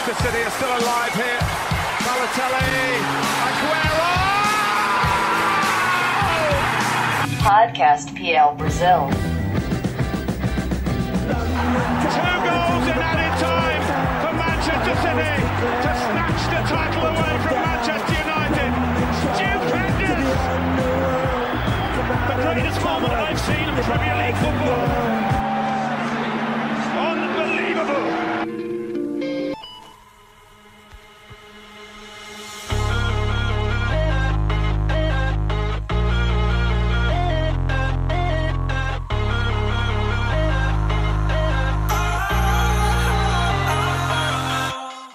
Manchester City are still alive here. Balotelli, Aguero! Podcast PL Brazil. 2 goals in added time for Manchester City to snatch the title away from Manchester United. Stupendous! The greatest moment I've seen in Premier League football. Unbelievable!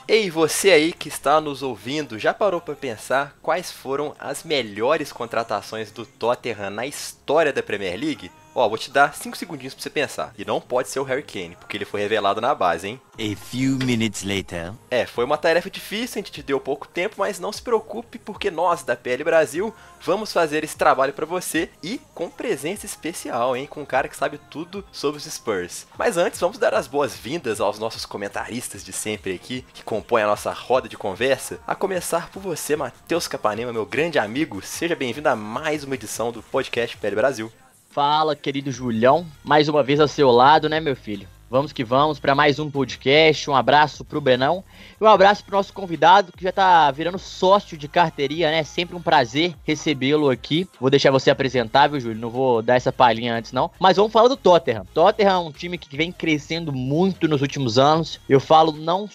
Ei, você aí que está nos ouvindo, já parou para pensar quais foram as melhores contratações do Tottenham na história da Premier League? Ó, vou te dar 5 segundinhos pra você pensar. E não pode ser o Harry Kane, porque ele foi revelado na base, hein? A few minutes later. Foi uma tarefa difícil, a gente te deu pouco tempo, mas não se preocupe, porque nós, da PL Brasil, vamos fazer esse trabalho pra você e com presença especial, hein? Com um cara que sabe tudo sobre os Spurs. Mas antes, vamos dar as boas-vindas aos nossos comentaristas de sempre aqui, que compõem a nossa roda de conversa. A começar por você, Matheus Capanema, meu grande amigo. Seja bem-vindo a mais uma edição do podcast PL Brasil. Fala, querido Julião, mais uma vez ao seu lado, né, meu filho? Vamos que vamos para mais um podcast. Um abraço pro Brenão e um abraço pro nosso convidado que já tá virando sócio de carteirinha, né? Sempre um prazer recebê-lo aqui. Vou deixar você apresentar, viu, Júlio? Não vou dar essa palhinha antes, não. Mas vamos falar do Tottenham. Tottenham é um time que vem crescendo muito nos últimos anos. Eu falo eu não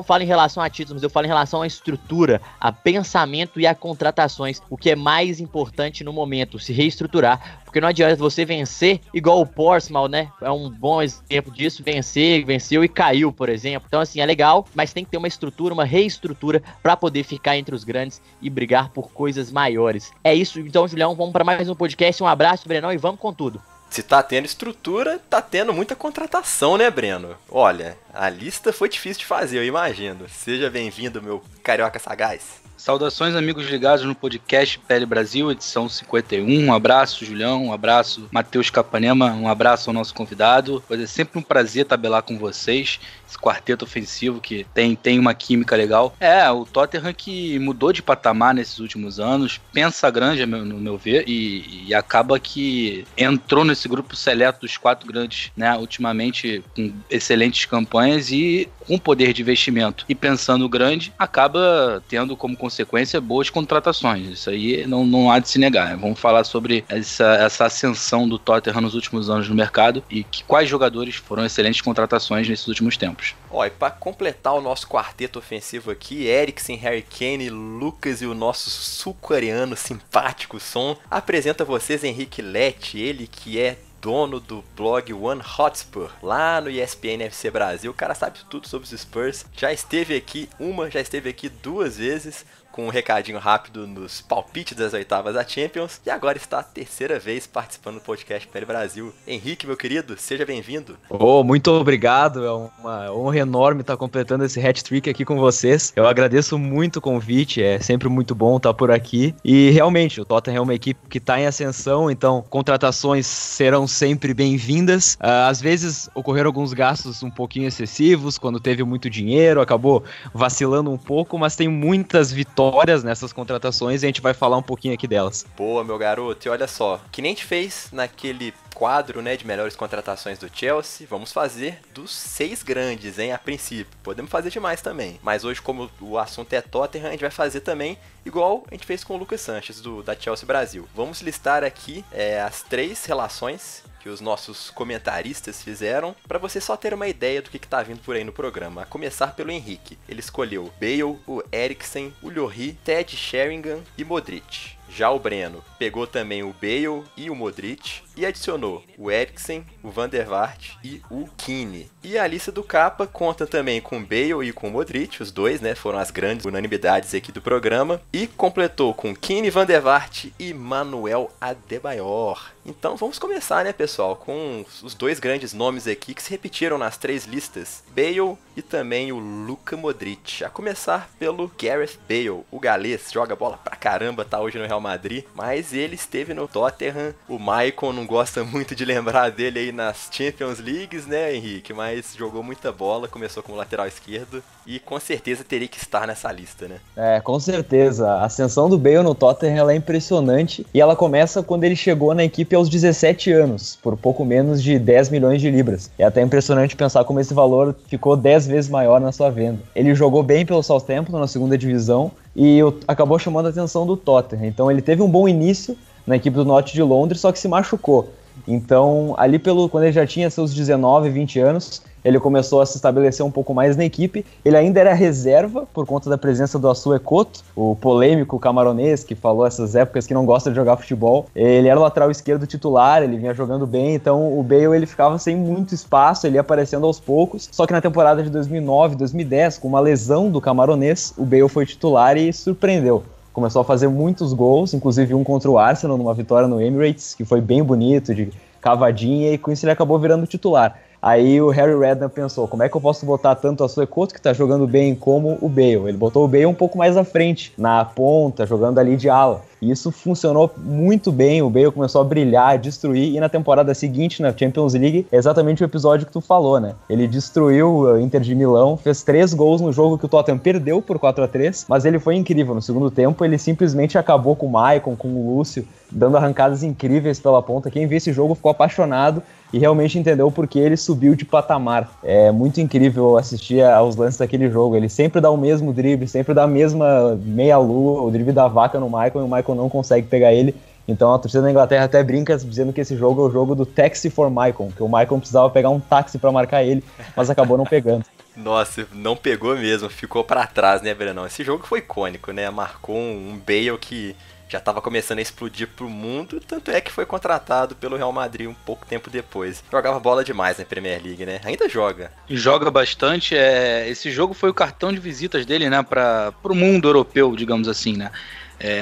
falo em relação a títulos, mas eu falo em relação à estrutura, a pensamento e a contratações. O que é mais importante no momento, se reestruturar. Porque não adianta você vencer igual o Portsmouth, né? É um bom exemplo disso. Venceu e caiu, por exemplo. Então, assim, é legal, mas tem que ter uma estrutura, uma reestrutura para poder ficar entre os grandes e brigar por coisas maiores. É isso. Então, Julião, vamos para mais um podcast. Um abraço, Brenão, e vamos com tudo. Se tá tendo estrutura, tá tendo muita contratação, né, Breno? Olha, a lista foi difícil de fazer, eu imagino. Seja bem-vindo, meu carioca sagaz. Saudações, amigos ligados no podcast PL Brasil, edição 51. Um abraço, Julião. Um abraço, Matheus Capanema. Um abraço ao nosso convidado. Pois é sempre um prazer tabelar com vocês. Esse quarteto ofensivo que tem uma química legal. O Tottenham que mudou de patamar nesses últimos anos. Pensa grande, no meu ver. E acaba que entrou nesse grupo seleto dos 4 grandes, né? Ultimamente com excelentes campanhas e com poder de investimento. E pensando grande, acaba tendo como consequência boas contratações. Isso aí não há de se negar. Vamos falar sobre essa ascensão do Tottenham nos últimos anos no mercado e quais jogadores foram excelentes contratações nesses últimos tempos. Ó, e para completar o nosso quarteto ofensivo aqui, Eriksen, Harry Kane, Lucas e o nosso sul-coreano simpático Son, apresenta a vocês Henrique Lete, ele que é dono do blog One Hotspur, lá no ESPN FC Brasil. O cara sabe tudo sobre os Spurs. Já esteve aqui 2 vezes com um recadinho rápido nos palpites das oitavas da Champions. E agora está a 3ª vez participando do podcast PL Brasil. Henrique, meu querido, seja bem-vindo. Muito obrigado, é uma honra enorme estar completando esse hat-trick aqui com vocês. Eu agradeço muito o convite, é sempre muito bom estar por aqui. E realmente, o Tottenham é uma equipe que está em ascensão, então contratações serão sempre bem-vindas. Às vezes ocorreram alguns gastos um pouquinho excessivos, quando teve muito dinheiro, acabou vacilando um pouco, mas tem muitas vitórias nessas contratações e a gente vai falar um pouquinho aqui delas. Boa, meu garoto, e olha só, que nem a gente fez naquele quadro, né, de melhores contratações do Chelsea, vamos fazer dos 6 grandes, hein, a princípio. Podemos fazer demais também, mas hoje, como o assunto é Tottenham, a gente vai fazer também igual a gente fez com o Lucas Sanches, da Chelsea Brasil. Vamos listar aqui as 3 relações que os nossos comentaristas fizeram, para você só ter uma ideia do que tá vindo por aí no programa. A começar pelo Henrique. Ele escolheu Bale, o Eriksen, o Lloris, Ted Sheringham e Modric. Já o Breno pegou também o Bale e o Modric e adicionou o Eriksen, o Van der Vaart e o Keane. E a lista do Capa conta também com o Bale e com o Modric, os dois, né, foram as grandes unanimidades aqui do programa, e completou com Keane, Van der Vaart e Manuel Adebayor. Então vamos começar, né, pessoal, com os dois grandes nomes aqui que se repetiram nas 3 listas, Bale e também o Luka Modric. A começar pelo Gareth Bale, o galês, joga bola pra caramba, tá hoje no Real Madrid, mas ele esteve no Tottenham. O Maicon não gosta muito de lembrar dele aí nas Champions Leagues, né, Henrique, mas jogou muita bola, começou como lateral esquerdo e com certeza teria que estar nessa lista, né? Com certeza. A ascensão do Bale no Tottenham ela é impressionante e ela começa quando ele chegou na equipe aos 17 anos, por pouco menos de 10 milhões de libras. É até impressionante pensar como esse valor ficou 10 vezes maior na sua venda. Ele jogou bem pelo Southampton na segunda divisão e acabou chamando a atenção do Tottenham. Então ele teve um bom início na equipe do Norte de Londres, só que se machucou. Então, ali quando ele já tinha seus 19, 20 anos, ele começou a se estabelecer um pouco mais na equipe. Ele ainda era reserva por conta da presença do Asue Koto, o polêmico camaronês que falou essas épocas que não gosta de jogar futebol. Ele era o lateral esquerdo titular, ele vinha jogando bem, então o Bale ele ficava sem muito espaço, ele ia aparecendo aos poucos. Só que na temporada de 2009, 2010, com uma lesão do camaronês, o Bale foi titular e surpreendeu. Começou a fazer muitos gols, inclusive um contra o Arsenal, numa vitória no Emirates, que foi bem bonito, de cavadinha, e com isso ele acabou virando titular. Aí o Harry Redknapp pensou, como é que eu posso botar tanto a Asue Koto, que tá jogando bem, como o Bale? Ele botou o Bale um pouco mais à frente, na ponta, jogando ali de ala. E isso funcionou muito bem, o Bale começou a brilhar, a destruir, e na temporada seguinte, na Champions League, é exatamente o episódio que tu falou, né? Ele destruiu o Inter de Milão, fez 3 gols no jogo que o Tottenham perdeu por 4-3, mas ele foi incrível. No segundo tempo, ele simplesmente acabou com o Maicon, com o Lúcio, dando arrancadas incríveis pela ponta. Quem viu esse jogo ficou apaixonado e realmente entendeu por que ele subiu de patamar. É muito incrível assistir aos lances daquele jogo. Ele sempre dá o mesmo drible, sempre dá a mesma meia-lua, o drible da vaca no Maicon, e o Maicon não consegue pegar ele. Então a torcida da Inglaterra até brinca dizendo que esse jogo é o jogo do taxi for Maicon, que o Maicon precisava pegar um táxi para marcar ele, mas acabou não pegando. Nossa, não pegou mesmo, ficou pra trás, né, Brenão? Esse jogo foi icônico, né? Marcou um Bale que já estava começando a explodir pro mundo, tanto é que foi contratado pelo Real Madrid um pouco tempo depois. Jogava bola demais na Premier League, né? Ainda joga. Joga bastante. Esse jogo foi o cartão de visitas dele, né, pro mundo europeu, digamos assim, né?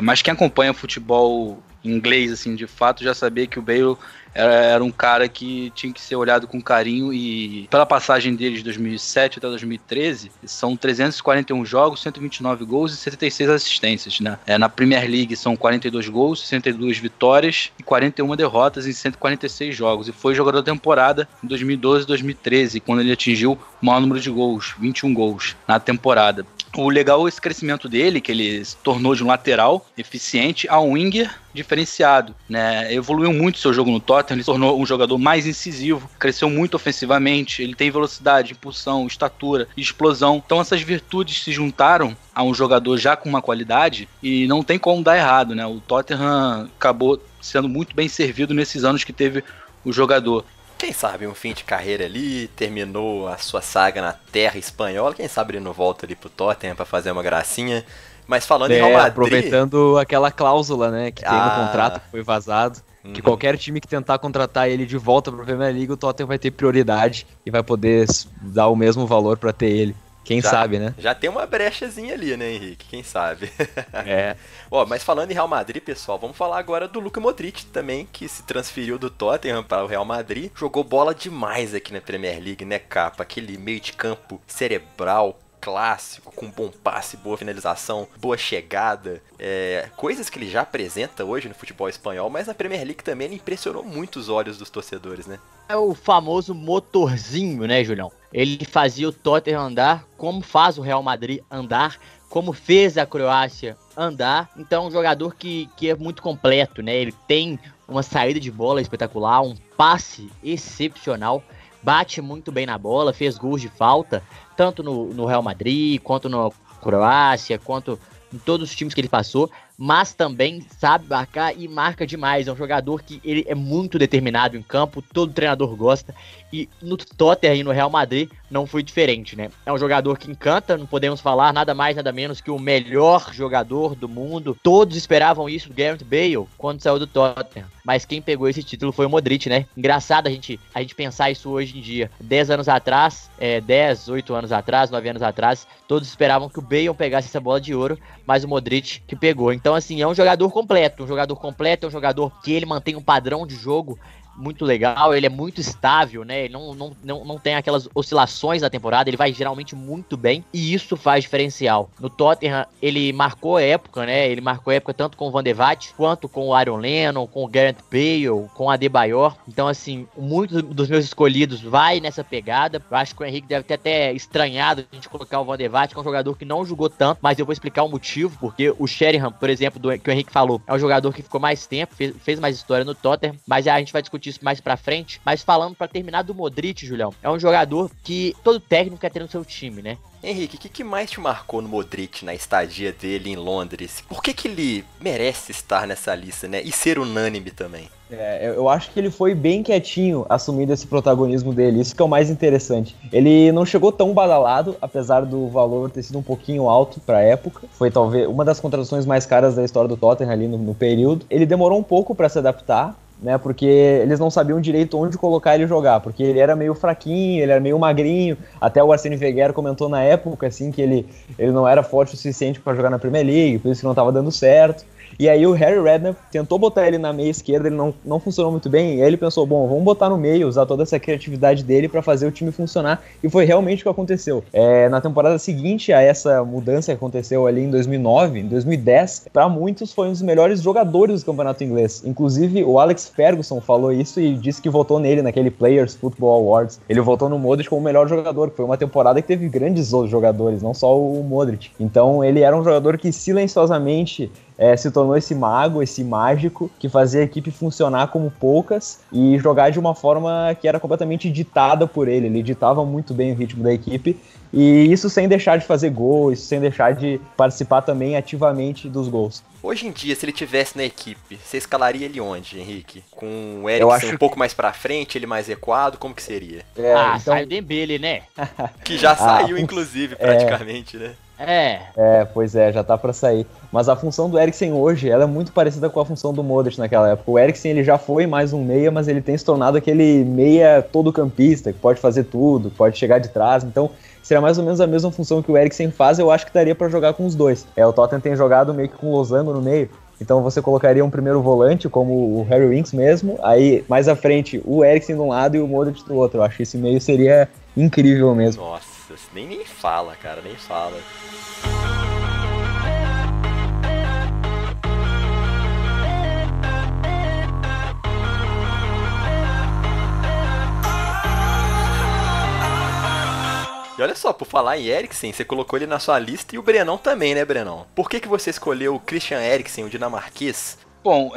Mas quem acompanha futebol inglês, assim, de fato, já sabia que o Bale era um cara que tinha que ser olhado com carinho, e pela passagem dele de 2007 até 2013, são 341 jogos, 129 gols e 76 assistências, né? Na Premier League são 42 gols, 62 vitórias e 41 derrotas em 146 jogos, e foi jogador da temporada em 2012 e 2013, quando ele atingiu o maior número de gols, 21 gols na temporada. O legal é esse crescimento dele, que ele se tornou de um lateral eficiente a um winger diferenciado, né? Evoluiu muito seu jogo no Tottenham, ele se tornou um jogador mais incisivo, cresceu muito ofensivamente, ele tem velocidade, impulsão, estatura, explosão. Então essas virtudes se juntaram a um jogador já com uma qualidade e não tem como dar errado, né? O Tottenham acabou sendo muito bem servido nesses anos que teve o jogador. Quem sabe um fim de carreira ali, terminou a sua saga na terra espanhola, quem sabe ele não volta ali pro Tottenham pra fazer uma gracinha. Mas falando em Real Madrid... Aproveitando aquela cláusula, né, que tem no contrato que foi vazado, que qualquer time que tentar contratar ele de volta pra Premier League, o Tottenham vai ter prioridade e vai poder dar o mesmo valor pra ter ele. Quem sabe, né? Já tem uma brechazinha ali, né, Henrique? Quem sabe? Mas falando em Real Madrid, pessoal, vamos falar agora do Luka Modric também, que se transferiu do Tottenham para o Real Madrid. Jogou bola demais aqui na Premier League, né, capa? Aquele meio de campo cerebral, clássico, com bom passe, boa finalização, boa chegada, coisas que ele já apresenta hoje no futebol espanhol, mas na Premier League também ele impressionou muito os olhos dos torcedores, né? É o famoso motorzinho, né, Julião? Ele fazia o Tottenham andar como faz o Real Madrid andar, como fez a Croácia andar. Então, um jogador que é muito completo, né? Ele tem uma saída de bola espetacular, um passe excepcional, bate muito bem na bola, fez gols de falta, tanto no Real Madrid, quanto na Croácia, quanto em todos os times que ele passou, mas também sabe marcar e marca demais. É um jogador que ele é muito determinado em campo, todo treinador gosta, e no Tottenham e no Real Madrid não foi diferente, né? É um jogador que encanta, não podemos falar nada mais, nada menos que o melhor jogador do mundo. Todos esperavam isso do Gareth Bale quando saiu do Tottenham, mas quem pegou esse título foi o Modric, né? Engraçado a gente pensar isso hoje em dia. 10 anos atrás, 8 anos atrás, 9 anos atrás, todos esperavam que o Bale pegasse essa bola de ouro, mas o Modric que pegou. Então Então, assim, é um jogador completo. É um jogador que ele mantém um padrão de jogo muito legal, ele é muito estável, né? Ele não tem aquelas oscilações na temporada, ele vai geralmente muito bem, e isso faz diferencial. No Tottenham, ele marcou época, né? Ele marcou época tanto com o Van de Vaart, quanto com o Aaron Lennon, com o Gareth Bale, com o Adebayor. Então, assim, muitos dos meus escolhidos vai nessa pegada. Eu acho que o Henrique deve ter até estranhado a gente colocar o Van de Vaart, que é um jogador que não jogou tanto, mas eu vou explicar o motivo, porque o Sheringham, por exemplo, que o Henrique falou, é um jogador que ficou mais tempo, fez mais história no Tottenham, mas a gente vai discutir isso mais pra frente. Mas falando pra terminar do Modric, Julião, é um jogador que todo técnico quer ter no seu time, né? Henrique, o que mais te marcou no Modric na estadia dele em Londres? Por que ele merece estar nessa lista, né? E ser unânime também? Eu acho que ele foi bem quietinho assumindo esse protagonismo dele, isso que é o mais interessante. Ele não chegou tão badalado, apesar do valor ter sido um pouquinho alto pra época. Foi talvez uma das contratações mais caras da história do Tottenham ali no período. Ele demorou um pouco pra se adaptar, né, porque eles não sabiam direito onde colocar ele jogar, porque ele era meio fraquinho, ele era meio magrinho, até o Arsene Wenger comentou na época, assim, que ele não era forte o suficiente para jogar na Premier League, por isso que não estava dando certo. E aí o Harry Redknapp tentou botar ele na meia esquerda, ele não funcionou muito bem, e aí ele pensou, bom, vamos botar no meio, usar toda essa criatividade dele para fazer o time funcionar, e foi realmente o que aconteceu. Na temporada seguinte a essa mudança que aconteceu ali em 2009, em 2010, para muitos foi um dos melhores jogadores do campeonato inglês. Inclusive o Alex Ferguson falou isso e disse que votou nele naquele Players Football Awards. Ele votou no Modric como o melhor jogador, que foi uma temporada que teve grandes outros jogadores, não só o Modric. Então ele era um jogador que silenciosamente se tornou esse mago, esse mágico, que fazia a equipe funcionar como poucas e jogar de uma forma que era completamente ditada por ele. Ele ditava muito bem o ritmo da equipe, e isso sem deixar de fazer gol, isso sem deixar de participar também ativamente dos gols. Hoje em dia, se ele tivesse na equipe, você escalaria ele onde, Henrique? Com o Eriksen um pouco mais pra frente, ele mais recuado, como que seria? Então... sai o Dembele, né? Que já saiu, inclusive, praticamente, né? Pois é, já tá pra sair. Mas a função do Eriksen hoje, ela é muito parecida com a função do Modric naquela época. O Eriksen, ele já foi mais um meia, mas ele tem se tornado aquele meia todo campista, que pode fazer tudo, pode chegar de trás. Então, seria mais ou menos a mesma função que o Eriksen faz, eu acho que daria pra jogar com os dois. O Tottenham tem jogado meio que com o Losango no meio, então você colocaria um primeiro volante, como o Harry Winks mesmo, aí mais à frente o Eriksen de um lado e o Modric do outro. Eu acho que esse meio seria incrível mesmo. Nossa, nem fala, cara, nem fala. E olha só, por falar em Eriksen, você colocou ele na sua lista e o Brenão também, né, Brenão? Por que você escolheu o Christian Eriksen, o dinamarquês? Bom,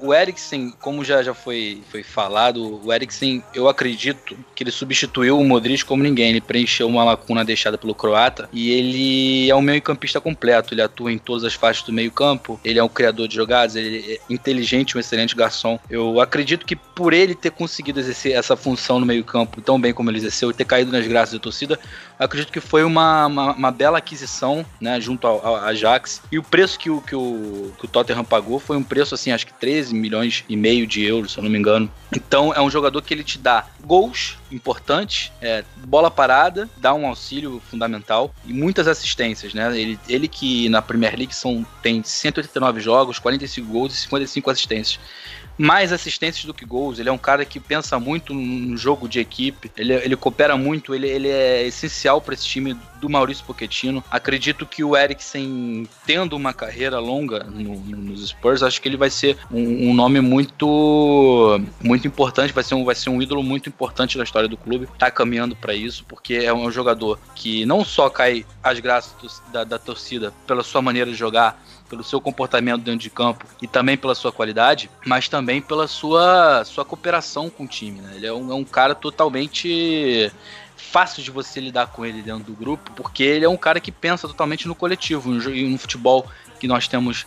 o Eriksen, como já foi falado, o Eriksen, eu acredito que ele substituiu o Modric como ninguém. Ele preencheu uma lacuna deixada pelo croata e ele é um meio-campista completo. Ele atua em todas as faixas do meio-campo, ele é um criador de jogadas, ele é inteligente, um excelente garçom. Eu acredito que por ele ter conseguido exercer essa função no meio-campo tão bem como ele exerceu e ter caído nas graças da torcida, eu acredito que foi uma bela aquisição, né, junto ao Ajax. E o preço que o Tottenham pagou foi um preço, assim, acho que 13 milhões e meio de euros, se eu não me engano. Então é um jogador que ele te dá gols importantes, bola parada, dá um auxílio fundamental e muitas assistências, né? Ele que na Premier League tem 189 jogos, 45 gols e 55 assistências. Mais assistências do que gols. Ele é um cara que pensa muito no jogo de equipe, ele coopera muito, ele é essencial para esse time do Maurício Pochettino. Acredito que o Eriksen, tendo uma carreira longa nos Spurs, acho que ele vai ser um nome muito importante, vai ser um ídolo muito importante da história do clube. Tá caminhando para isso, porque é um jogador que não só cai às graças da torcida pela sua maneira de jogar, pelo seu comportamento dentro de campo e também pela sua qualidade, mas também pela sua cooperação com o time, né? Ele é um cara totalmente fácil de você lidar com ele dentro do grupo, porque ele é um cara que pensa totalmente no coletivo, no futebol que nós temos,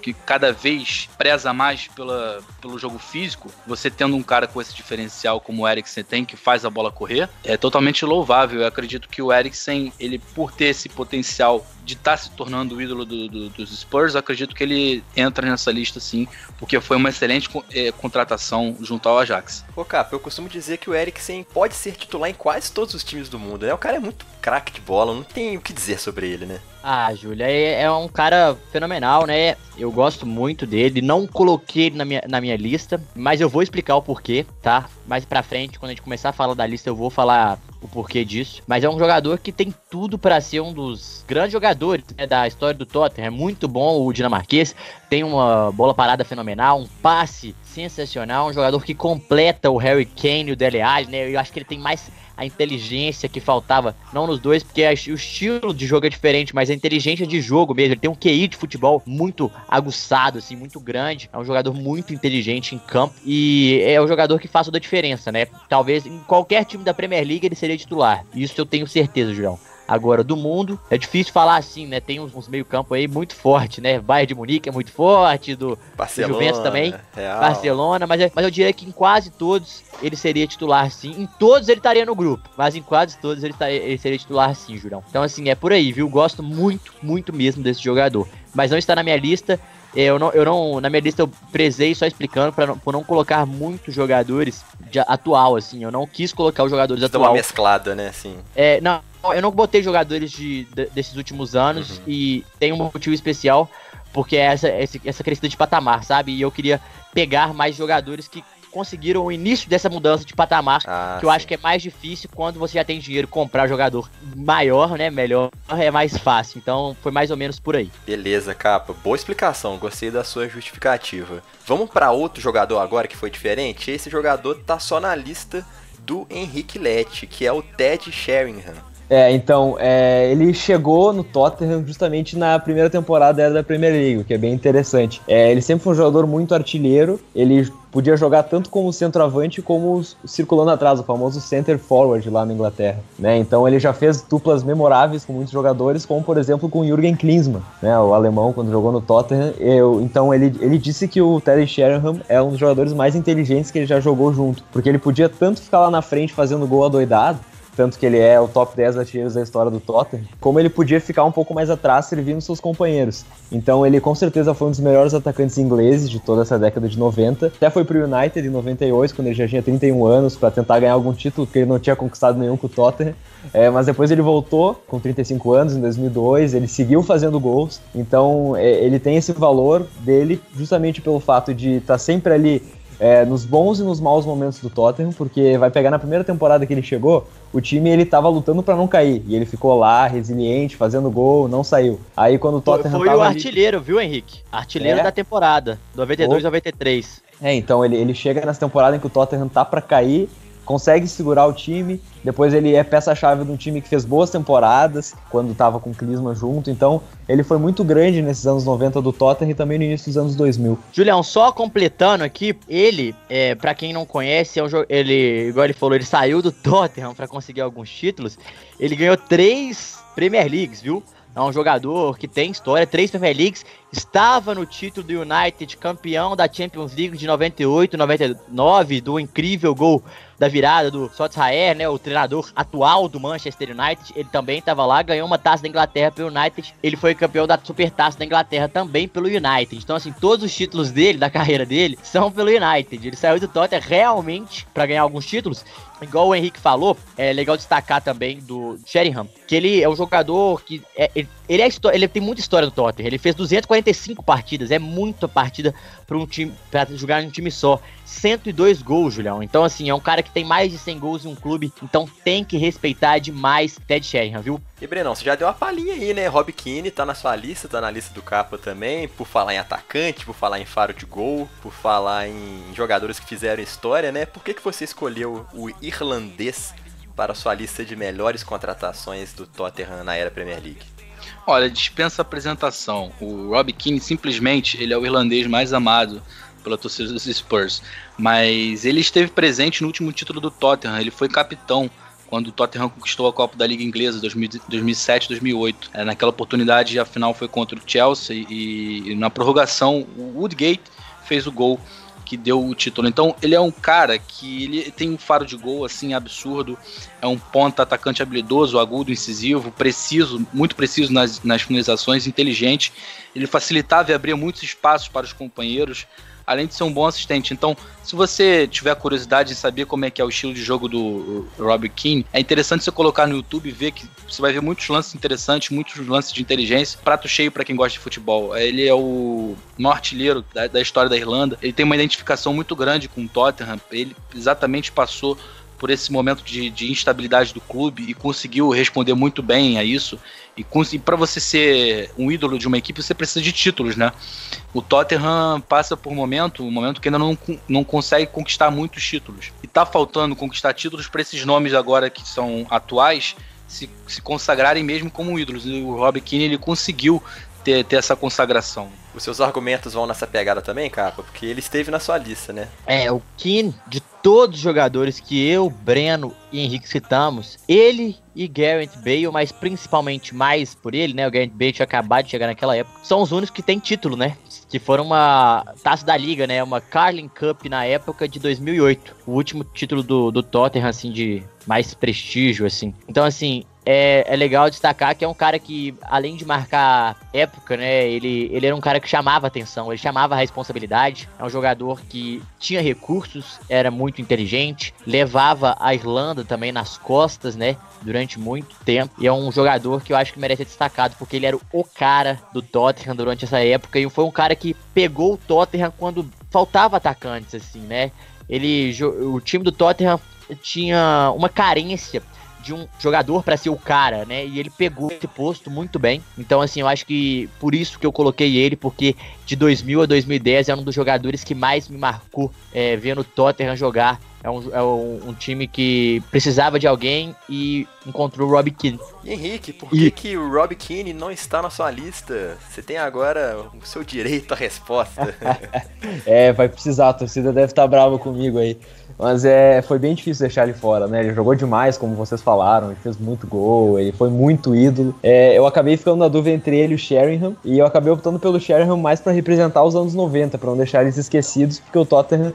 que cada vez preza mais pelo jogo físico. Você tendo um cara com esse diferencial como o Eriksen tem, que faz a bola correr, é totalmente louvável. Eu acredito que o Eriksen, ele, por ter esse potencial de estar se tornando o ídolo dos Spurs, eu acredito que ele entra nessa lista sim, porque foi uma excelente contratação junto ao Ajax. Pô, Cap, eu costumo dizer que o Eriksen pode ser titular em quase todos os times do mundo, né? O cara é muito craque de bola, não tem o que dizer sobre ele, né? Ah, Júlia, é um cara fenomenal, né? Eu gosto muito dele. Não coloquei ele na minha lista, mas eu vou explicar o porquê, tá? Mais pra frente, quando a gente começar a falar da lista, eu vou falar o porquê disso. Mas é um jogador que tem tudo pra ser um dos grandes jogadores, né, da história do Tottenham. É muito bom o dinamarquês. Tem uma bola parada fenomenal, um passe sensacional. Um jogador que completa o Harry Kane e o Dele Alli, né? Eu acho que ele tem mais a inteligência que faltava, não nos dois, porque o estilo de jogo é diferente, mas a inteligência de jogo mesmo, ele tem um QI de futebol muito aguçado, assim, muito grande, é um jogador muito inteligente em campo, e é um jogador que faz toda a diferença, né? Talvez em qualquer time da Premier League ele seria titular, isso eu tenho certeza, Julião. Agora, do mundo, é difícil falar assim, né? Tem uns meio campo aí muito forte, né? Bayern de Munique é muito forte, do Juventus também, Real. Barcelona, mas eu diria que em quase todos ele seria titular sim. Em todos ele estaria no grupo, mas em quase todos ele seria titular sim, Julião. Então assim, é por aí, viu? Gosto muito, muito mesmo desse jogador. Mas não está na minha lista. Eu não, na minha lista eu prezei só explicando por não colocar muitos jogadores atual, assim. Eu não quis colocar os jogadores atual. Dá uma mesclada, né, assim. Não, eu não botei jogadores desses últimos anos, e tem um motivo especial, porque é essa questão de patamar, sabe? E eu queria pegar mais jogadores que conseguiram o início dessa mudança de patamar, que eu acho que é mais difícil quando você já tem dinheiro. Comprar jogador maior, né, melhor, é mais fácil. Então foi mais ou menos por aí. Beleza, Capa. Boa explicação, gostei da sua justificativa. Vamos para outro jogador agora que foi diferente? Esse jogador tá só na lista do Henrique Lete, que é o Ted Sheringham. Então, ele chegou no Tottenham justamente na primeira temporada da Premier League, o que é bem interessante. Ele sempre foi um jogador muito artilheiro, ele podia jogar tanto como centroavante como circulando atrás, o famoso center forward lá na Inglaterra, né? Então ele já fez duplas memoráveis com muitos jogadores, como por exemplo com o Jürgen Klinsmann, né? O alemão, quando jogou no Tottenham. Então ele disse que o Teddy Sheringham é um dos jogadores mais inteligentes que ele já jogou junto, porque ele podia tanto ficar lá na frente fazendo gol adoidado, tanto que ele é o top 10 artilheiros da história do Tottenham, como ele podia ficar um pouco mais atrás servindo seus companheiros. Então ele com certeza foi um dos melhores atacantes ingleses de toda essa década de 90. Até foi pro United em 98, quando ele já tinha 31 anos, para tentar ganhar algum título, porque ele não tinha conquistado nenhum com o Tottenham. Mas depois ele voltou com 35 anos, em 2002, ele seguiu fazendo gols. Então ele tem esse valor dele justamente pelo fato de estar sempre ali nos bons e nos maus momentos do Tottenham, porque vai pegar na primeira temporada que ele chegou, o time ele tava lutando pra não cair, e ele ficou lá, resiliente, fazendo gol, não saiu. Aí quando o Tottenham foi o artilheiro, viu, Henrique? Artilheiro da temporada, 92-93. Então ele chega nessa temporada em que o Tottenham tá pra cair, consegue segurar o time, depois ele é peça-chave de um time que fez boas temporadas, quando tava com o Klinsmann junto, então ele foi muito grande nesses anos 90 do Tottenham e também no início dos anos 2000. Julião, só completando aqui, ele, pra quem não conhece, ele, igual ele falou, ele saiu do Tottenham pra conseguir alguns títulos, ele ganhou 3 Premier Leagues, viu? É um jogador que tem história, 3 Premier Leagues, estava no título do United, campeão da Champions League de 98, 99, do incrível gol da virada do Solskjaer, né, o treinador atual do Manchester United. Ele também estava lá, ganhou uma taça da Inglaterra pelo United, ele foi campeão da Supertaça da Inglaterra também pelo United. Então assim, todos os títulos dele, da carreira dele, são pelo United. Ele saiu do Tottenham realmente para ganhar alguns títulos. Igual o Henrique falou, é legal destacar também do Sheringham, que ele é um jogador que ele tem muita história no Tottenham. Ele fez 245 partidas, é muita partida para um time, para jogar em um time só. 102 gols, Julião. Então assim, é um cara que tem mais de 100 gols em um clube, então tem que respeitar demais Ted Sheringham, viu? E Brenão, você já deu uma palhinha aí, né? Rob Keane tá na sua lista, tá na lista do Capa também, por falar em atacante, por falar em faro de gol, por falar em jogadores que fizeram história, né? Por que você escolheu o irlandês para a sua lista de melhores contratações do Tottenham na era Premier League? Olha, dispensa apresentação. O Rob Keane simplesmente ele é o irlandês mais amado pela torcida dos Spurs, mas ele esteve presente no último título do Tottenham, ele foi capitão quando o Tottenham conquistou a Copa da Liga Inglesa 2007-2008. Naquela oportunidade a final foi contra o Chelsea e na prorrogação o Woodgate fez o gol que deu o título. Então ele é um cara que ele tem um faro de gol assim absurdo, é um ponta atacante habilidoso, agudo, incisivo, preciso, muito preciso nas finalizações, inteligente. Ele facilitava e abria muitos espaços para os companheiros. além de ser um bom assistente. Então, se você tiver curiosidade de saber como é que é o estilo de jogo do Robbie Keane, é interessante você colocar no YouTube e ver que você vai ver muitos lances interessantes, muitos lances de inteligência, prato cheio para quem gosta de futebol. Ele é o maior artilheiro da história da Irlanda, ele tem uma identificação muito grande com o Tottenham, ele exatamente passou por esse momento de instabilidade do clube e conseguiu responder muito bem a isso. E para você ser um ídolo de uma equipe, você precisa de títulos, né? O Tottenham passa por um momento que ainda não consegue conquistar muitos títulos. E tá faltando conquistar títulos para esses nomes agora que são atuais se consagrarem mesmo como ídolos. E o Robbie Keane, ele conseguiu ter essa consagração. Os seus argumentos vão nessa pegada também, Capa? Porque ele esteve na sua lista, né? O Keane, de todos os jogadores que eu, Breno e Henrique citamos, ele e Gareth Bale, mas principalmente mais por ele, né? O Gareth Bale tinha acabado de chegar naquela época. São os únicos que têm título, né? Que foram uma Taça da Liga, né? Uma Carling Cup na época de 2008. O último título do Tottenham, assim, de mais prestígio, assim. Então, assim, é legal destacar que é um cara que, além de marcar época, né? Ele era um cara que chamava atenção, ele chamava a responsabilidade. É um jogador que tinha recursos, era muito inteligente, levava a Irlanda também nas costas, né? Durante muito tempo. E é um jogador que eu acho que merece ser destacado, porque ele era o cara do Tottenham durante essa época. E foi um cara que pegou o Tottenham quando faltava atacantes, assim, né? O time do Tottenham tinha uma carência de um jogador para ser o cara, né? E ele pegou esse posto muito bem. Então, assim, eu acho que por isso que eu coloquei ele, porque de 2000 a 2010 é um dos jogadores que mais me marcou vendo o Tottenham jogar. É um time que precisava de alguém e encontrou o Robbie Keane. E Henrique, por que o Robbie Keane não está na sua lista? Você tem agora o seu direito à resposta. Vai precisar, a torcida deve estar brava comigo aí. Mas foi bem difícil deixar ele fora, né? Ele jogou demais, como vocês falaram, ele fez muito gol, ele foi muito ídolo. Eu acabei ficando na dúvida entre ele e o Sheringham, e eu acabei optando pelo Sheringham mais para representar os anos 90, para não deixar eles esquecidos, porque o Tottenham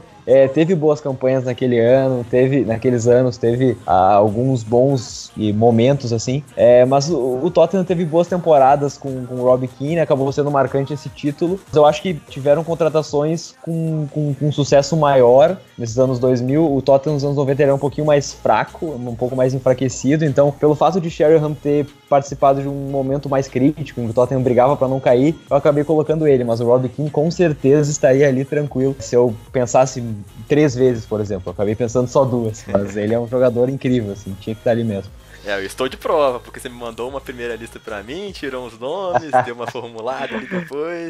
teve boas campanhas naqueles anos, teve alguns bons momentos, assim, mas o Tottenham teve boas temporadas com o Robbie Keane, acabou sendo marcante esse título. Eu acho que tiveram contratações com sucesso maior nesses anos 2000. O Tottenham nos anos 90 era um pouquinho mais fraco, um pouco mais enfraquecido, então pelo fato de Sheringham ter participado de um momento mais crítico, em que o Tottenham brigava para não cair, eu acabei colocando ele, mas o Robbie Keane com certeza estaria ali tranquilo. Se eu pensasse 3 vezes, por exemplo, eu acabei pensando só 2, mas ele é um jogador incrível, assim, tinha que estar ali mesmo. Eu estou de prova, porque você me mandou uma primeira lista pra mim, tirou uns nomes, deu uma formulada ali depois.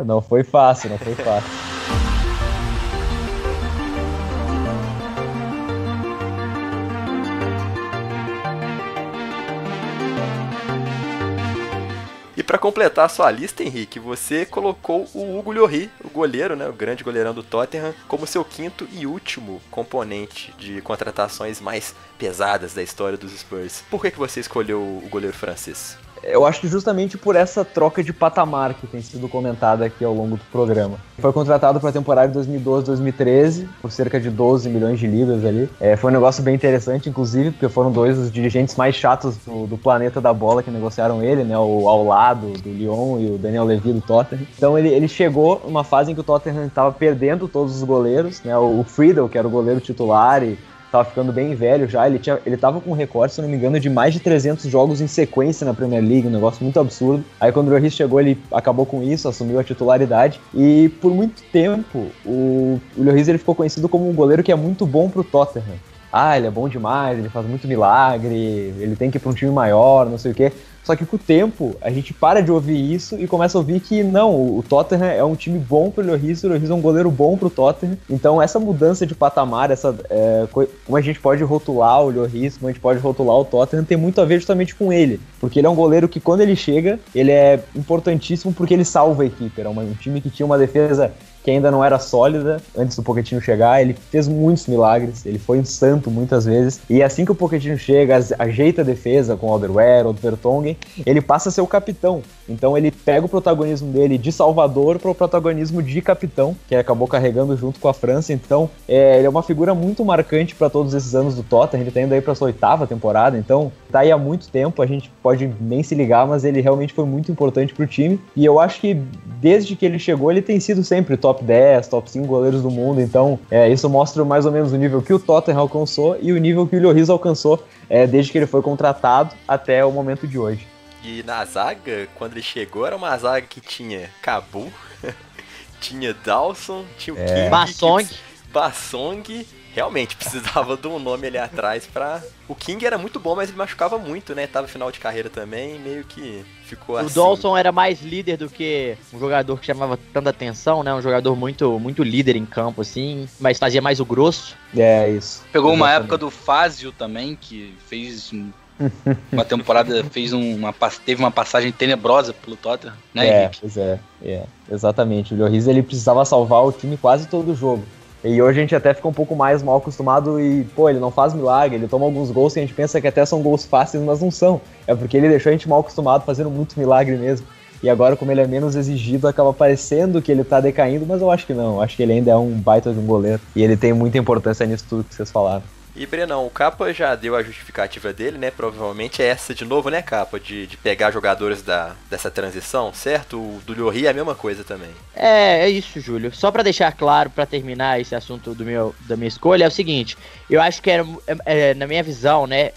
Não foi fácil. E para completar a sua lista, Henrique, você colocou o Hugo Lloris, o goleiro, né, o grande goleirão do Tottenham, como seu quinto e último componente de contratações mais pesadas da história dos Spurs. Por que você escolheu o goleiro francês? Eu acho que justamente por essa troca de patamar que tem sido comentada aqui ao longo do programa. Foi contratado para a temporada de 2012-2013, por cerca de 12 milhões de libras ali. Foi um negócio bem interessante, inclusive, porque foram 2 dos dirigentes mais chatos do planeta da bola que negociaram ele, né? O Aulado do Lyon e o Daniel Levy do Tottenham. Então ele chegou numa fase em que o Tottenham estava perdendo todos os goleiros, né? O Friedel, que era o goleiro titular, e tava ficando bem velho já, ele tava com um recorde, se eu não me engano, de mais de 300 jogos em sequência na Premier League, um negócio muito absurdo. Aí quando o Lloris chegou, ele acabou com isso, assumiu a titularidade, e por muito tempo o Lloris ele ficou conhecido como um goleiro que é muito bom pro Tottenham. Ele é bom demais, ele faz muito milagre, ele tem que ir pra um time maior, não sei o quê. Só que com o tempo, a gente para de ouvir isso e começa a ouvir que não, o Tottenham é um time bom pro Lloris, o Lloris é um goleiro bom pro Tottenham. Então essa mudança de patamar, como a gente pode rotular o Lloris, como a gente pode rotular o Tottenham, tem muito a ver justamente com ele. Porque ele é um goleiro que quando ele chega, ele é importantíssimo porque ele salva a equipe. Era um time que tinha uma defesa que ainda não era sólida antes do Pochettino chegar. Ele fez muitos milagres, ele foi um santo muitas vezes, e assim que o Pochettino chega, ajeita a defesa com o Alderweireld, o Vertonghen, ele passa a ser o capitão. Então ele pega o protagonismo dele de salvador para o protagonismo de capitão, que ele acabou carregando junto com a França. Então ele é uma figura muito marcante para todos esses anos do Tottenham. Ele tá indo aí para sua 8ª temporada, então tá aí há muito tempo, a gente pode nem se ligar, mas ele realmente foi muito importante pro time, e eu acho que desde que ele chegou ele tem sido sempre top top 10, top 5 goleiros do mundo. Então, isso mostra mais ou menos o nível que o Tottenham alcançou e o nível que o Lloris alcançou desde que ele foi contratado até o momento de hoje. E na zaga, quando ele chegou, era uma zaga que tinha Cabu, tinha Dawson, tinha o King, Bassong. Realmente precisava de um nome ali atrás pra... O King era muito bom, mas ele machucava muito, né? Tava final de carreira também, meio que ficou assim. O Dawson era mais líder do que um jogador que chamava tanta atenção, né? Um jogador muito líder em campo, assim, mas fazia mais o grosso. É, isso. Pegou uma época do Fázio também, que fez uma temporada, teve uma passagem tenebrosa pelo Tottenham, né, Henrique? Pois exatamente. O Lloris, ele precisava salvar o time quase todo o jogo. E hoje a gente até fica um pouco mais mal acostumado e, ele não faz milagre, ele toma alguns gols que a gente pensa que até são gols fáceis, mas não são. É porque ele deixou a gente mal acostumado, fazendo muito milagre mesmo. E agora, como ele é menos exigido, acaba parecendo que ele tá decaindo, mas eu acho que não. Eu acho que ele ainda é um baita de um goleiro. E ele tem muita importância nisso tudo que vocês falaram. E, Brenão, o Capa já deu a justificativa dele, né? Provavelmente é essa de novo, né, Capa? De pegar jogadores dessa transição, certo? O do Lloris é a mesma coisa também. É isso, Júlio. Só pra deixar claro, pra terminar esse assunto da minha escolha, é o seguinte. Eu acho que na minha visão, né?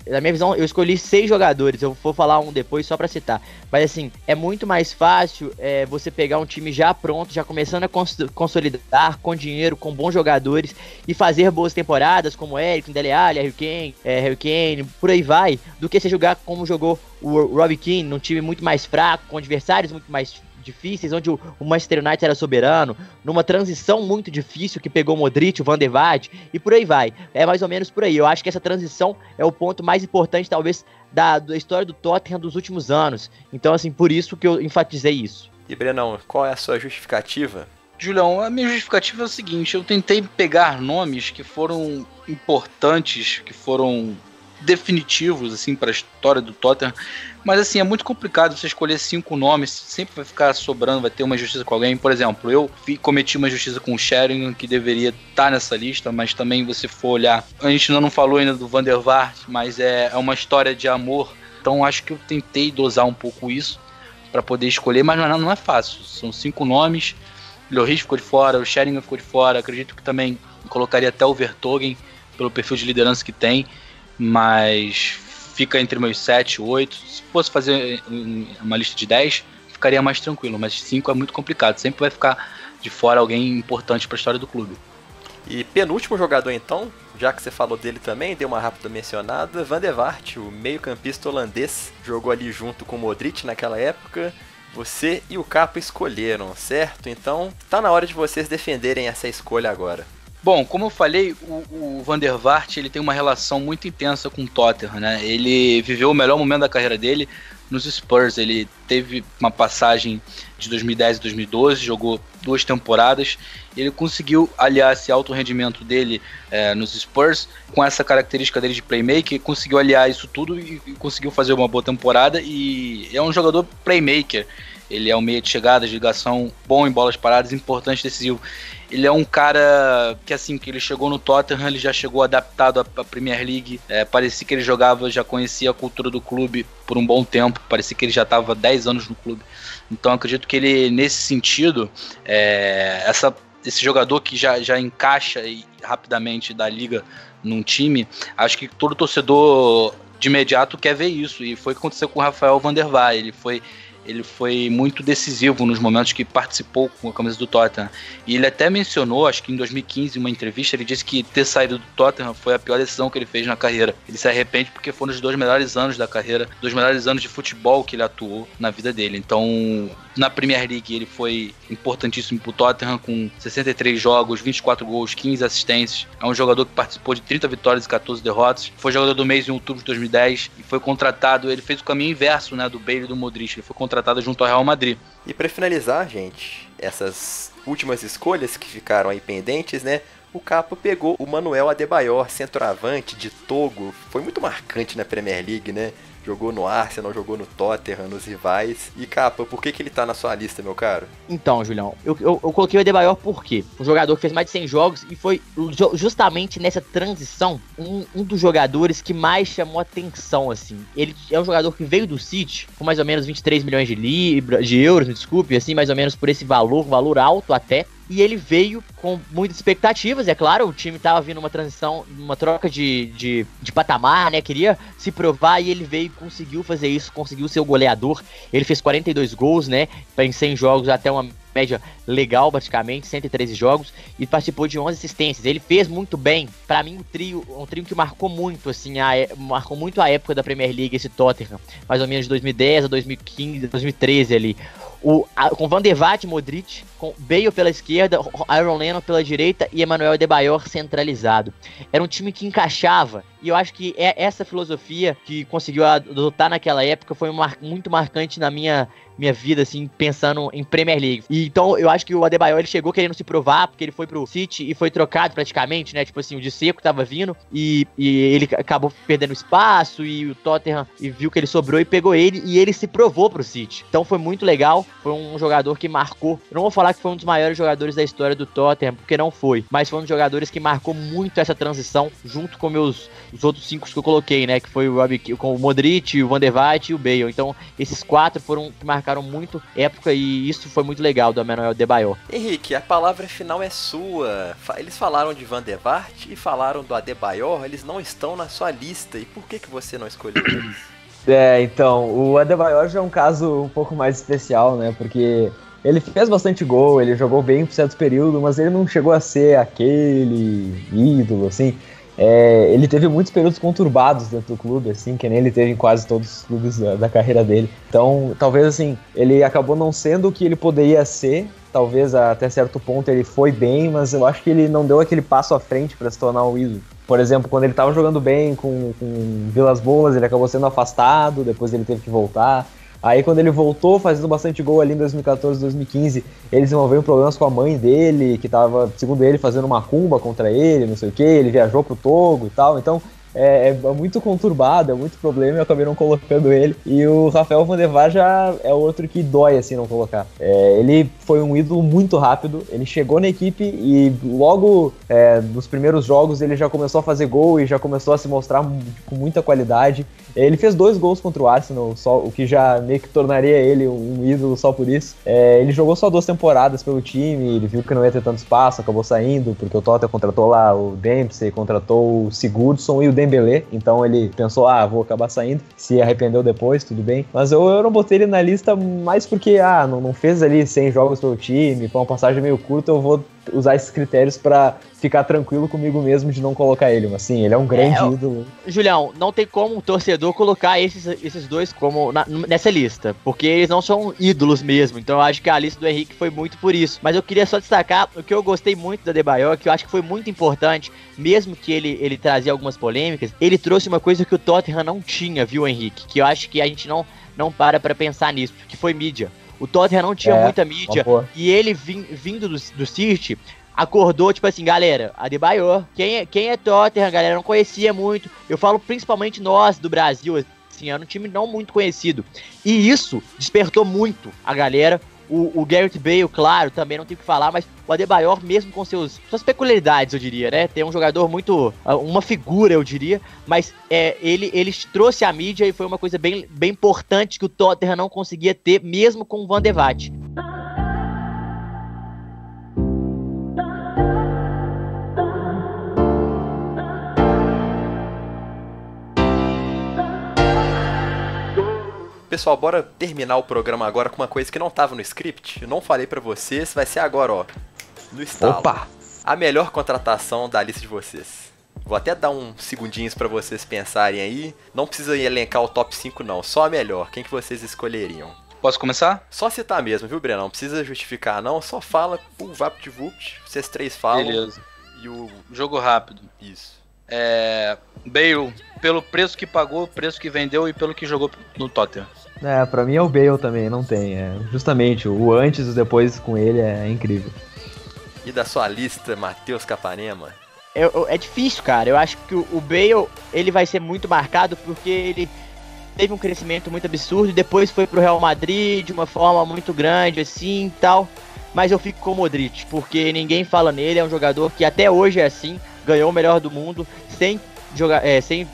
Na minha visão, eu escolhi 6 jogadores. Eu vou falar um depois só pra citar. Mas, assim, é muito mais fácil você pegar um time já pronto, já começando a consolidar, com dinheiro, com bons jogadores e fazer boas temporadas, como Eric, Dele Alli, Harry Kane, por aí vai, do que você jogar como jogou o Robbie Keane, num time muito mais fraco, com adversários muito mais difíceis, onde o Manchester United era soberano, numa transição muito difícil que pegou o Modric, o Van der Vaart, e por aí vai. É mais ou menos por aí. Eu acho que essa transição é o ponto mais importante, talvez, da história do Tottenham dos últimos anos. Então, assim, por isso que eu enfatizei isso. E, Brenão, qual é a sua justificativa? Julião, a minha justificativa é o seguinte, eu tentei pegar nomes que foram importantes, que foram definitivos, assim, para a história do Tottenham, mas, assim, é muito complicado você escolher 5 nomes, sempre vai ficar sobrando, vai ter uma justiça com alguém. Por exemplo, eu cometi uma justiça com o Sheringham, que deveria estar nessa lista, mas também você for olhar, a gente ainda não falou ainda do Van der Vaart, mas é uma história de amor, então acho que eu tentei dosar um pouco isso para poder escolher, mas não é fácil, são 5 nomes. O Lloris ficou de fora, o Sheringham ficou de fora, acredito que também colocaria até o Vertonghen, pelo perfil de liderança que tem, mas fica entre meus 7, 8, se fosse fazer uma lista de 10, ficaria mais tranquilo, mas 5 é muito complicado, sempre vai ficar de fora alguém importante para a história do clube. E penúltimo jogador então, já que você falou dele também, deu uma rápida mencionada, Van der Vaart, o meio-campista holandês, jogou ali junto com o Modric naquela época. Você e o Capa escolheram, certo? Então, tá na hora de vocês defenderem essa escolha agora. Bom, como eu falei, o Van der Vaart, ele tem uma relação muito intensa com o Tottenham, né? Ele viveu o melhor momento da carreira dele nos Spurs. Ele teve uma passagem de 2010 e 2012, jogou 2 temporadas. Ele conseguiu aliar esse alto rendimento dele nos Spurs com essa característica dele de playmaker, conseguiu aliar isso tudo e conseguiu fazer uma boa temporada, e é um jogador playmaker. Ele é um meia de chegada, de ligação, bom em bolas paradas, importante, decisivo. Ele é um cara que, assim, que ele chegou no Tottenham, ele já chegou adaptado à Premier League. Parecia que ele jogava, já conhecia a cultura do clube por um bom tempo. Parecia que ele já estava 10 anos no clube. Então, acredito que ele, nesse sentido, esse jogador que já encaixa rapidamente da liga num time, acho que todo torcedor de imediato quer ver isso. E foi o que aconteceu com o Rafael Van der Vaart. Ele foi muito decisivo nos momentos que participou com a camisa do Tottenham. E ele até mencionou, acho que em 2015, em uma entrevista, ele disse que ter saído do Tottenham foi a pior decisão que ele fez na carreira. Ele se arrepende porque foram os 2 melhores anos da carreira, 2 melhores anos de futebol que ele atuou na vida dele. Então, na Premier League, ele foi importantíssimo pro Tottenham, com 63 jogos, 24 gols, 15 assistências. É um jogador que participou de 30 vitórias e 14 derrotas. Foi jogador do mês em outubro de 2010 e foi contratado. Ele fez o caminho inverso, né, do Bale e do Modric. Ele foi contratado junto ao Real Madrid. E para finalizar, gente, essas últimas escolhas que ficaram aí pendentes, né? O Capa pegou o Manuel Adebayor, centroavante de Togo. Foi muito marcante na Premier League, né? Jogou no Arsenal, jogou no Tottenham, nos rivais. E Capa, por que ele tá na sua lista, meu caro? Então, Julião, eu coloquei o Adebayor por quê? Um jogador que fez mais de 100 jogos e foi justamente nessa transição um dos jogadores que mais chamou atenção, assim. Ele é um jogador que veio do City com mais ou menos 23 milhões de euros, me desculpe, assim, mais ou menos por esse valor alto até. e ele veio com muitas expectativas, é claro, o time tava vindo uma transição, uma troca de patamar, né, queria se provar, e ele veio e conseguiu fazer isso, conseguiu ser o goleador. Ele fez 42 gols, né, em 100 jogos, até uma média legal, praticamente, 113 jogos, e participou de 11 assistências. Ele fez muito bem. Pra mim, um trio que marcou muito, assim, marcou muito a época da Premier League, esse Tottenham, mais ou menos de 2010 a 2015, 2013 ali. Com Van der Vaart, Modric, com Bale pela esquerda, Aaron Lennon pela direita e Emmanuel Adebayor centralizado. Era um time que encaixava, e eu acho que essa filosofia que conseguiu adotar naquela época foi muito marcante na minha vida, assim, pensando em Premier League. E então eu acho que o Adebayor, ele chegou querendo se provar, porque ele foi pro City e foi trocado praticamente, né, tipo assim, o de Seco tava vindo e ele acabou perdendo espaço, e o Tottenham viu que ele sobrou e pegou ele, e ele se provou pro City. Então foi muito legal, foi um jogador que marcou. Eu não vou falar que foi um dos maiores jogadores da história do Tottenham, porque não foi, mas foi um dos jogadores que marcou muito essa transição, junto com os outros 5 que eu coloquei, né, que foi com o Modric, o Van der Vaart e o Bale. Então esses 4 foram que marcaram muito época, e isso foi muito legal do Emmanuel Adebayor. Henrique, a palavra final é sua. Eles falaram de Van der Vaart e falaram do Adebayor, eles não estão na sua lista. E por que você não escolheu eles? Então, o Adebayor já é um caso um pouco mais especial, né, porque ele fez bastante gol, ele jogou bem por certo período, mas ele não chegou a ser aquele ídolo, assim. Ele teve muitos períodos conturbados dentro do clube, assim, que nem ele teve em quase todos os clubes da carreira dele. Então, talvez, assim, ele acabou não sendo o que ele poderia ser. Talvez até certo ponto ele foi bem, mas eu acho que ele não deu aquele passo à frente para se tornar um ídolo. Por exemplo, quando ele estava jogando bem com Vilas Boas, ele acabou sendo afastado, depois ele teve que voltar. Aí quando ele voltou fazendo bastante gol ali em 2014, 2015, ele desenvolveu problemas com a mãe dele, que estava, segundo ele, fazendo macumba contra ele, não sei o que, ele viajou pro Togo e tal, então é muito conturbado, é muito problema, e eu acabei não colocando ele. E o Rafael Van der Vaart já é outro que dói, assim, não colocar. Ele foi um ídolo muito rápido, ele chegou na equipe e logo nos primeiros jogos ele já começou a fazer gol e já começou a se mostrar com muita qualidade. Ele fez 2 gols contra o Arsenal, o que já meio que tornaria ele um ídolo só por isso. Ele jogou só 2 temporadas pelo time, ele viu que não ia ter tanto espaço, acabou saindo, porque o Tottenham contratou lá o Dempsey, contratou o Sigurdsson e o Dembélé, então ele pensou, vou acabar saindo, se arrependeu depois, tudo bem. Mas eu não botei ele na lista mais porque, não fez ali 100 jogos pelo time, foi uma passagem meio curta, eu vou usar esses critérios pra ficar tranquilo comigo mesmo de não colocar ele, mas sim, ele é um grande ídolo. Julião, não tem como um torcedor colocar esses dois como nessa lista, porque eles não são ídolos mesmo, então eu acho que a lista do Henrique foi muito por isso. Mas eu queria só destacar o que eu gostei muito da Adebayor, que eu acho que foi muito importante, mesmo que ele trazia algumas polêmicas, ele trouxe uma coisa que o Tottenham não tinha, viu, Henrique? Que eu acho que a gente não para pensar nisso, que foi mídia. O Tottenham não tinha muita mídia, e ele vindo do City, acordou, tipo assim, galera, Adebayor, quem é Tottenham, a galera não conhecia muito, eu falo principalmente nós do Brasil, assim, era um time não muito conhecido, e isso despertou muito a galera. O Gareth Bale, claro, também não tem o que falar, mas o Adebayor, mesmo com suas peculiaridades, eu diria, né? Tem um jogador muito... uma figura, eu diria, mas ele trouxe a mídia e foi uma coisa bem importante que o Tottenham não conseguia ter, mesmo com o Van der Vaart. Pessoal, bora terminar o programa agora com uma coisa que não tava no script. Eu não falei pra vocês, vai ser agora, ó. No estalo. Opa! A melhor contratação da lista de vocês. Vou até dar uns segundinhos pra vocês pensarem aí. Não precisa elencar o top 5 não, só a melhor. Quem que vocês escolheriam? Posso começar? Só citar mesmo, viu, Breno? Não precisa justificar não, só fala, vapt-vupt, vocês 3 falam. Beleza. E o... Jogo rápido. Isso. Bale, pelo preço que pagou, preço que vendeu e pelo que jogou no Tottenham. Pra mim é o Bale também, não tem. Justamente, o antes e o depois com ele é incrível. E da sua lista, Matheus Capanema? É difícil, cara. Eu acho que o Bale, ele vai ser muito marcado porque ele teve um crescimento muito absurdo e depois foi pro Real Madrid de uma forma muito grande, assim, e tal. Mas eu fico com o Modric, porque ninguém fala nele, é um jogador que até hoje é assim, ganhou o melhor do mundo, sem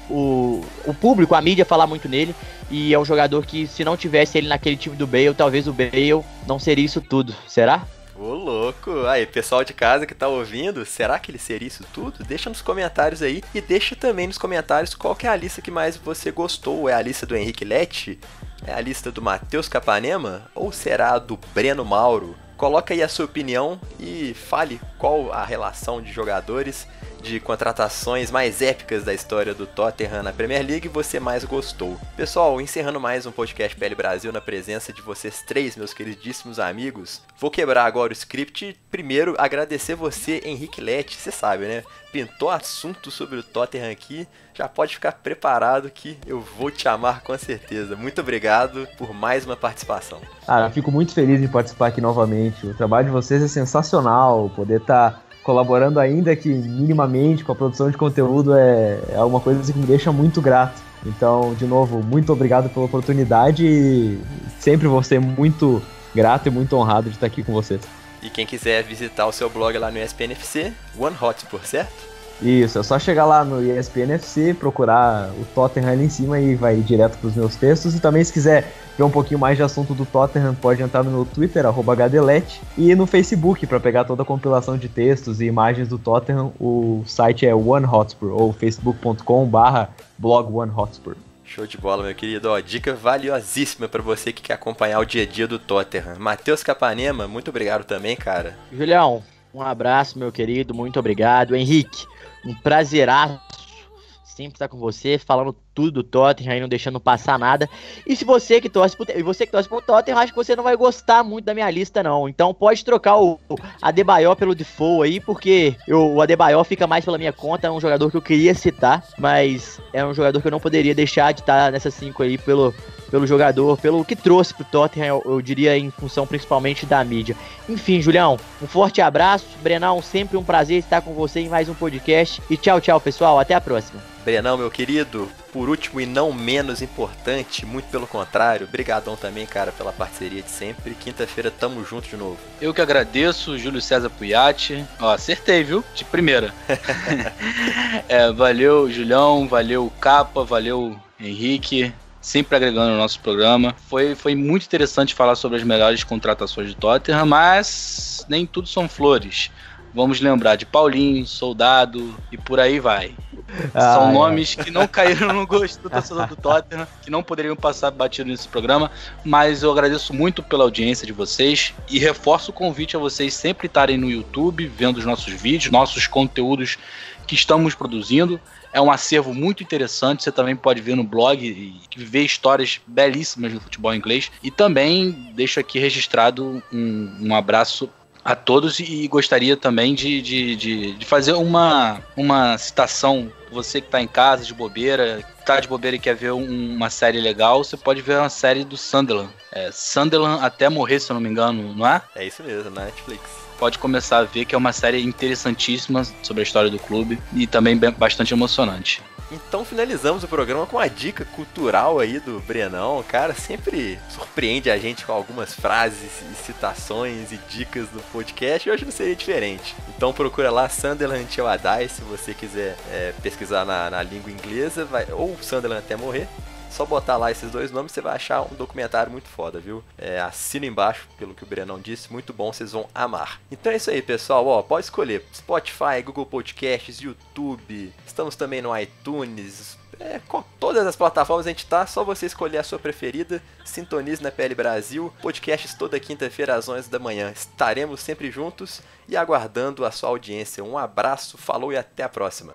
o público, a mídia falar muito nele, e é um jogador que se não tivesse ele naquele time do Bale, talvez o Bale não seria isso tudo, será? Ô, louco! Aí, pessoal de casa que tá ouvindo, será que ele seria isso tudo? Deixa nos comentários aí e deixa também nos comentários qual que é a lista que mais você gostou. É a lista do Henrique Lete? É a lista do Matheus Capanema? Ou será a do Breno Mauro? Coloca aí a sua opinião e fale qual a relação de jogadores, de contratações mais épicas da história do Tottenham na Premier League você mais gostou. Pessoal, encerrando mais um podcast PL Brasil na presença de vocês três, meus queridíssimos amigos, vou quebrar agora o script. Primeiro, agradecer você, Henrique Lete, você sabe, né? Pintou assunto sobre o Tottenham aqui, já pode ficar preparado que eu vou te amar com certeza. Muito obrigado por mais uma participação. Eu fico muito feliz em participar aqui novamente. O trabalho de vocês é sensacional, poder estar colaborando ainda que minimamente com a produção de conteúdo é uma coisa que me deixa muito grato. Então, de novo, muito obrigado pela oportunidade e sempre vou ser muito grato e muito honrado de estar aqui com vocês. E quem quiser visitar o seu blog lá no ESPN FC, One Hotspur, certo? Isso, é só chegar lá no ESPN FC, procurar o Tottenham ali em cima e vai direto para os meus textos. E também se quiser ver um pouquinho mais de assunto do Tottenham, pode entrar no meu Twitter, @hdelete, e no Facebook para pegar toda a compilação de textos e imagens do Tottenham. O site é One Hotspur, ou facebook.com/blog One Hotspur. Show de bola, meu querido. Ó, dica valiosíssima para você que quer acompanhar o dia a dia do Tottenham. Matheus Capanema, muito obrigado também, cara. Julião, um abraço, meu querido, muito obrigado. Henrique, um prazeraço sempre estar com você, falando tudo do Tottenham e não deixando passar nada. E se você que torce pro Tottenham, acho que você não vai gostar muito da minha lista, não. Então pode trocar o Adebayor pelo Defoe aí, porque o Adebayor fica mais pela minha conta, é um jogador que eu queria citar, mas é um jogador que eu não poderia deixar de estar nessas 5 aí pelo jogador, pelo que trouxe pro Tottenham, eu diria em função principalmente da mídia. Enfim, Julião, um forte abraço. Brenão, sempre um prazer estar com você em mais um podcast. E tchau, tchau, pessoal. Até a próxima. Brenão, meu querido, por último e não menos importante, muito pelo contrário, brigadão também, cara, pela parceria de sempre. Quinta-feira tamo junto de novo. Eu que agradeço, Júlio César Puiati. Ó, acertei, viu? De primeira. Valeu, Julião, valeu, Capa, valeu, Henrique. Sempre agregando no nosso programa. Foi muito interessante falar sobre as melhores contratações de Tottenham, mas nem tudo são flores. Vamos lembrar de Paulinho, Soldado e por aí vai. São nomes que não caíram no gosto do torcedor do Tottenham, que não poderiam passar batido nesse programa, mas eu agradeço muito pela audiência de vocês e reforço o convite a vocês sempre estarem no YouTube, vendo os nossos vídeos, nossos conteúdos que estamos produzindo. É um acervo muito interessante, você também pode ver no blog e ver histórias belíssimas do futebol inglês. E também deixo aqui registrado um abraço a todos e gostaria também de fazer uma citação. Você que está em casa de bobeira, e quer ver uma série legal, você pode ver uma série do Sunderland. Sunderland até morrer, se eu não me engano, não é? É isso mesmo, na Netflix. Pode começar a ver que é uma série interessantíssima sobre a história do clube e também bastante emocionante. Então finalizamos o programa com a dica cultural aí do Brenão. Cara, sempre surpreende a gente com algumas frases e citações e dicas do podcast. Hoje não seria diferente. Então procura lá Sunderland Till I Die, se você quiser pesquisar na língua inglesa, ou Sunderland até morrer. Só botar lá esses dois nomes, você vai achar um documentário muito foda, viu? Assina embaixo, pelo que o Brenão disse, muito bom, vocês vão amar. Então é isso aí, pessoal, ó, pode escolher Spotify, Google Podcasts, YouTube, estamos também no iTunes, com todas as plataformas a gente tá, só você escolher a sua preferida, sintonize na PL Brasil, podcasts toda quinta-feira às 11 da manhã, estaremos sempre juntos e aguardando a sua audiência. Um abraço, falou e até a próxima.